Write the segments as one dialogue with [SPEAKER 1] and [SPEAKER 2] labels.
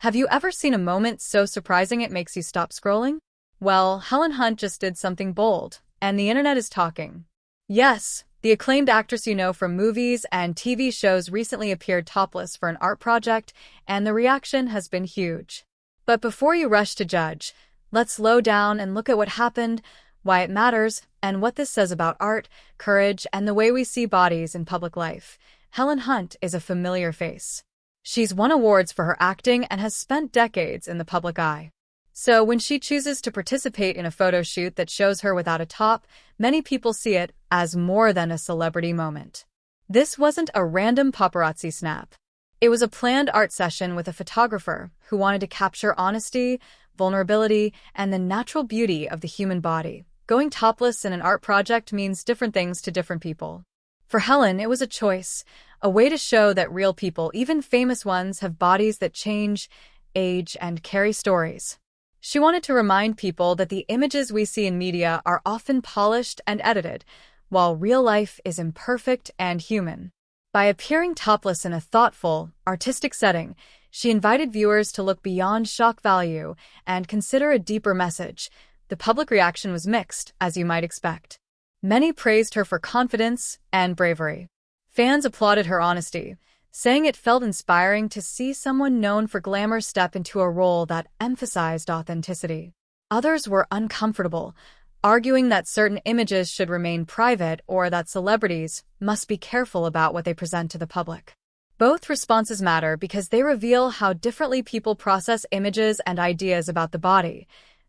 [SPEAKER 1] Have you ever seen a moment so surprising it makes you stop scrolling? Well, Helen Hunt just did something bold, and the internet is talking. Yes, the acclaimed actress you know from movies and TV shows recently appeared topless for an art project, and the reaction has been huge. But before you rush to judge, let's slow down and look at what happened, why it matters, and what this says about art, courage, and the way we see bodies in public life. Helen Hunt is a familiar face. She's won awards for her acting and has spent decades in the public eye. So when she chooses to participate in a photo shoot that shows her without a top, many people see it as more than a celebrity moment. This wasn't a random paparazzi snap. It was a planned art session with a photographer who wanted to capture honesty, vulnerability, and the natural beauty of the human body. Going topless in an art project means different things to different people. For Helen, it was a choice, a way to show that real people, even famous ones, have bodies that change, age, and carry stories. She wanted to remind people that the images we see in media are often polished and edited, while real life is imperfect and human. By appearing topless in a thoughtful, artistic setting, she invited viewers to look beyond shock value and consider a deeper message. The public reaction was mixed, as you might expect. Many praised her for confidence and bravery. Fans applauded her honesty, saying it felt inspiring to see someone known for glamour step into a role that emphasized authenticity. Others were uncomfortable, arguing that certain images should remain private or that celebrities must be careful about what they present to the public. Both responses matter because they reveal how differently people process images and ideas about the body.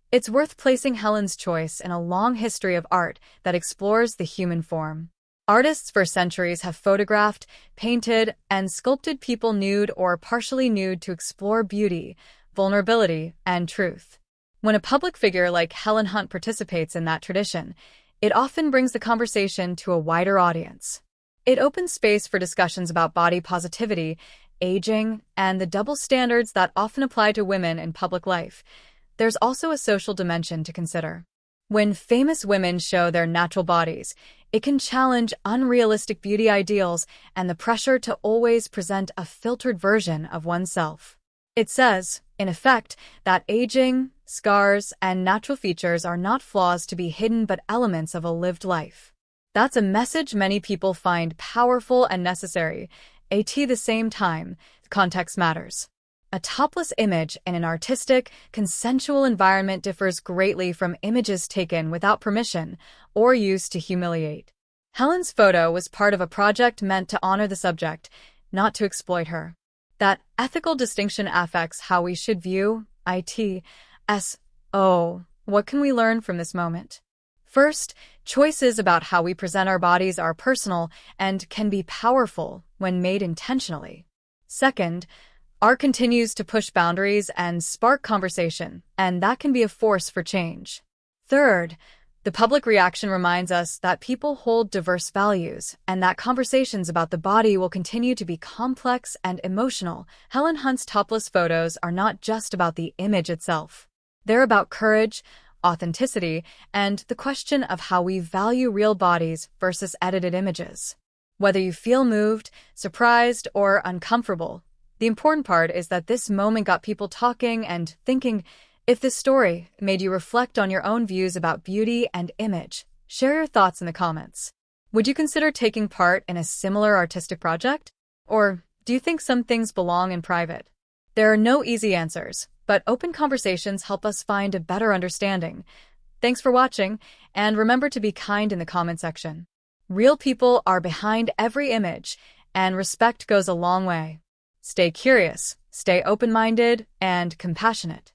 [SPEAKER 1] It's worth placing Helen's choice in a long history of art that explores the human form. Artists for centuries have photographed, painted, and sculpted people nude or partially nude to explore beauty, vulnerability, and truth. When a public figure like Helen Hunt participates in that tradition, it often brings the conversation to a wider audience. It opens space for discussions about body positivity, aging, and the double standards that often apply to women in public life. There's also a social dimension to consider. When famous women show their natural bodies, it can challenge unrealistic beauty ideals and the pressure to always present a filtered version of oneself. It says, in effect, that aging, scars, and natural features are not flaws to be hidden but elements of a lived life. That's a message many people find powerful and necessary. At the same time, context matters. A topless image in an artistic, consensual environment differs greatly from images taken without permission or used to humiliate. Helen's photo was part of a project meant to honor the subject, not to exploit her. That ethical distinction affects how we should view it. What can we learn from this moment? First, choices about how we present our bodies are personal and can be powerful when made intentionally. Second, art continues to push boundaries and spark conversation, and that can be a force for change. Third, the public reaction reminds us that people hold diverse values and that conversations about the body will continue to be complex and emotional. Helen Hunt's topless photos are not just about the image itself. They're about courage, authenticity, and the question of how we value real bodies versus edited images. Whether you feel moved, surprised, or uncomfortable, the important part is that this moment got people talking and thinking. If this story made you reflect on your own views about beauty and image, share your thoughts in the comments. Would you consider taking part in a similar artistic project? Or do you think some things belong in private? There are no easy answers, but open conversations help us find a better understanding. Thanks for watching, and remember to be kind in the comment section. Real people are behind every image, and respect goes a long way. Stay curious, stay open-minded, and compassionate.